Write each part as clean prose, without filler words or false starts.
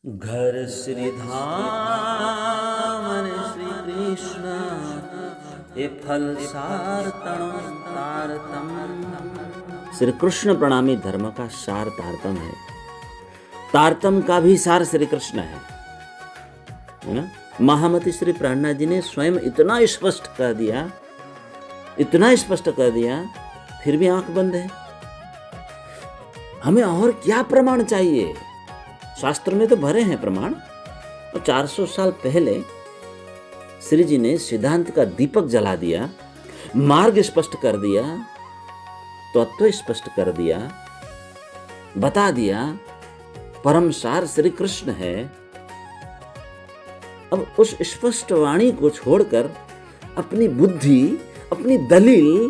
घर श्री धाम श्री कृष्ण ये फल सार तारतम। श्री कृष्ण प्रणामी धर्म का सार तारतम है। तारतम का भी सार श्री कृष्ण है ना। महामती श्री प्राणनाथ जी ने स्वयं इतना स्पष्ट कर दिया, इतना स्पष्ट कर दिया, फिर भी आंख बंद है। हमें और क्या प्रमाण चाहिए? शास्त्र में तो भरे हैं प्रमाण। और 400 साल पहले श्री जी ने सिद्धांत का दीपक जला दिया, मार्ग स्पष्ट कर दिया, तत्व स्पष्ट कर दिया, बता दिया परम सार श्री कृष्ण है। अब उस स्पष्ट वाणी को छोड़कर अपनी बुद्धि, अपनी दलील,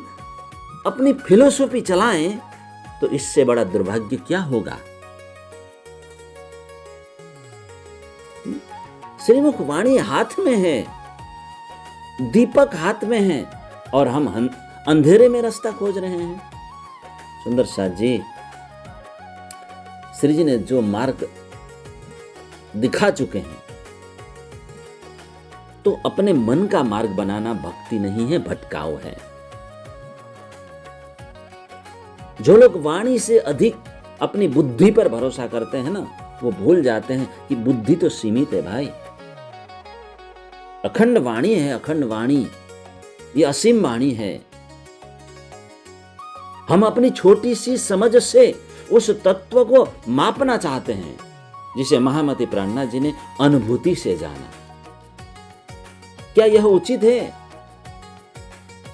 अपनी फिलोसॉफी चलाएं तो इससे बड़ा दुर्भाग्य क्या होगा? श्रीमुख वाणी हाथ में है, दीपक हाथ में है, और हम अंधेरे में रास्ता खोज रहे हैं। सुंदर साथ जी, श्री जी ने जो मार्ग दिखा चुके हैं, तो अपने मन का मार्ग बनाना भक्ति नहीं है, भटकाव है। जो लोग वाणी से अधिक अपनी बुद्धि पर भरोसा करते हैं ना, वो भूल जाते हैं कि बुद्धि तो सीमित है भाई। अखंड वाणी है, अखंड वाणी, ये असीम वाणी है। हम अपनी छोटी सी समझ से उस तत्व को मापना चाहते हैं जिसे महामती प्राणनाथ जी ने अनुभूति से जाना। क्या यह उचित है?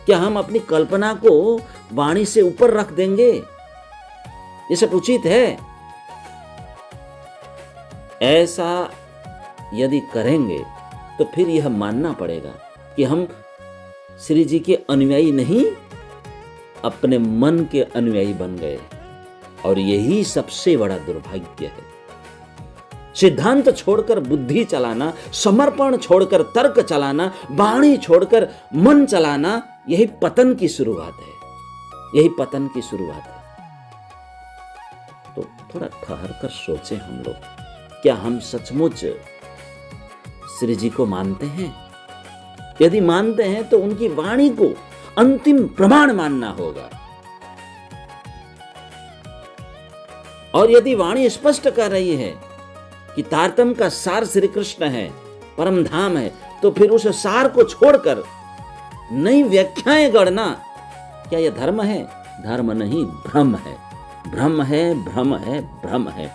क्या हम अपनी कल्पना को वाणी से ऊपर रख देंगे? ये सब उचित है? ऐसा यदि करेंगे तो फिर यह मानना पड़ेगा कि हम श्री जी के अनुयायी नहीं, अपने मन के अनुयायी बन गए। और यही सबसे बड़ा दुर्भाग्य है। सिद्धांत छोड़कर बुद्धि चलाना, समर्पण छोड़कर तर्क चलाना, वाणी छोड़कर मन चलाना, यही पतन की शुरुआत है, यही पतन की शुरुआत है। तो थोड़ा ठहर कर सोचें हम लोग, क्या हम सचमुच श्री जी को मानते हैं? यदि मानते हैं तो उनकी वाणी को अंतिम प्रमाण मानना होगा। और यदि वाणी स्पष्ट कर रही है कि तारतम का सार श्री कृष्ण है, परम धाम है, तो फिर उस सार को छोड़कर नई व्याख्याएं गढ़ना, क्या यह धर्म है? धर्म नहीं, भ्रम है, भ्रम है, भ्रम है, भ्रम है।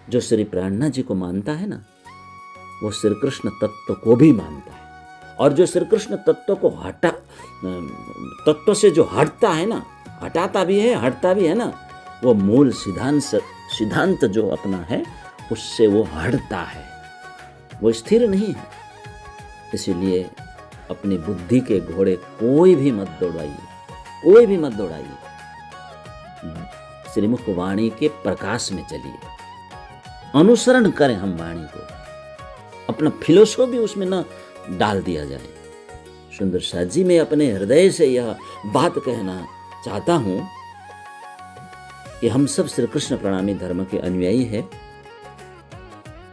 जो श्री प्राणनाथ जी को मानता है ना, वो श्री कृष्ण तत्व को भी मानता है। और जो श्री कृष्ण तत्व को तत्व से जो हटता है ना, हटाता भी है, हटता भी है ना, वो मूल सिद्धांत जो अपना है उससे वो हटता है, वो स्थिर नहीं है। इसीलिए अपनी बुद्धि के घोड़े कोई भी मत दौड़ाइए, कोई भी मत दौड़ाइए। श्रीमुख वाणी के प्रकाश में चलिए, अनुसरण करें हम वाणी को, अपना फिलोसॉफी उसमें न डाल दिया जाए। सुंदर साथ जी, मैं अपने हृदय से यह बात कहना चाहता हूं कि हम सब श्री कृष्ण प्रणामी धर्म के अनुयायी हैं।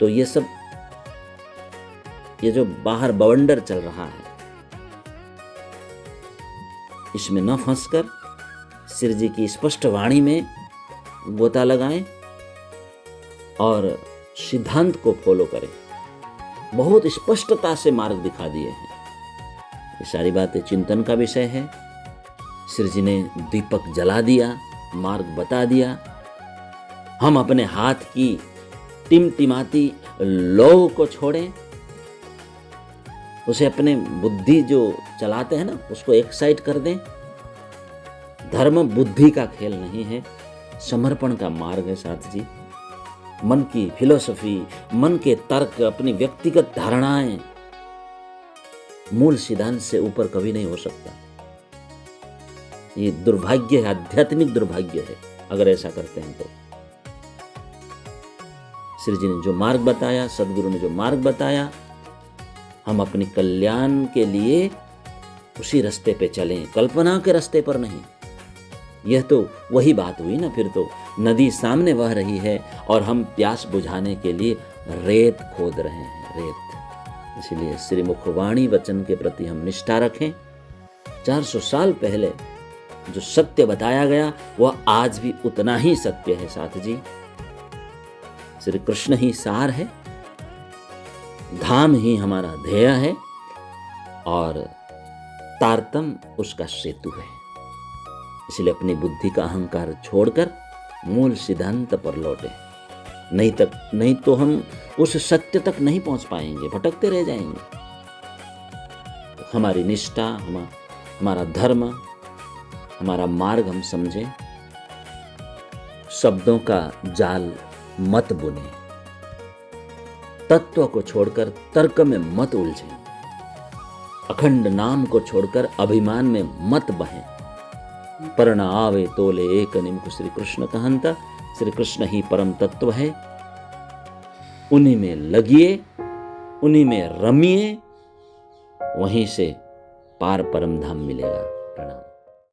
तो ये सब, ये जो बाहर बवंडर चल रहा है, इसमें न फंसकर श्री जी की स्पष्ट वाणी में गोता लगाएं और सिद्धांत को फॉलो करें। बहुत स्पष्टता से मार्ग दिखा दिए हैं। ये सारी बातें चिंतन का विषय है। श्री जी ने दीपक जला दिया, मार्ग बता दिया। हम अपने हाथ की टिमटिमाती लौ को छोड़ें, उसे अपने बुद्धि जो चलाते हैं ना, उसको एक साइड कर दें। धर्म बुद्धि का खेल नहीं है, समर्पण का मार्ग है साथ जी। मन की फिलोसफी, मन के तर्क, अपनी व्यक्तिगत धारणाएं मूल सिद्धांत से ऊपर कभी नहीं हो सकता। ये दुर्भाग्य है, आध्यात्मिक दुर्भाग्य है अगर ऐसा करते हैं तो। श्री जी ने जो मार्ग बताया, सदगुरु ने जो मार्ग बताया, हम अपने कल्याण के लिए उसी रास्ते पे चलें, कल्पना के रास्ते पर नहीं। यह तो वही बात हुई ना फिर तो, नदी सामने बह रही है और हम प्यास बुझाने के लिए रेत खोद रहे हैं, रेत। इसलिए श्री मुखवाणी वचन के प्रति हम निष्ठा रखें। 400 साल पहले जो सत्य बताया गया वह आज भी उतना ही सत्य है साथ जी। श्री कृष्ण ही सार है, धाम ही हमारा ध्येय है और तारतम उसका सेतु है। इसलिए अपनी बुद्धि का अहंकार छोड़कर मूल सिद्धांत पर लौटे, नहीं तो हम उस सत्य तक नहीं पहुंच पाएंगे, भटकते रह जाएंगे। तो हमारी निष्ठा, हमारा धर्म, हमारा मार्ग हम समझें। शब्दों का जाल मत बुने, तत्व को छोड़कर तर्क में मत उलझें, अखंड नाम को छोड़कर अभिमान में मत बहें। पर्ण आवे तोले एक निम्न श्री कृष्ण कहंता, श्री कृष्ण ही परम तत्व है। उन्हीं में लगिए, उन्हीं में रमिए, वहीं से पार परम धाम मिलेगा। प्रणाम।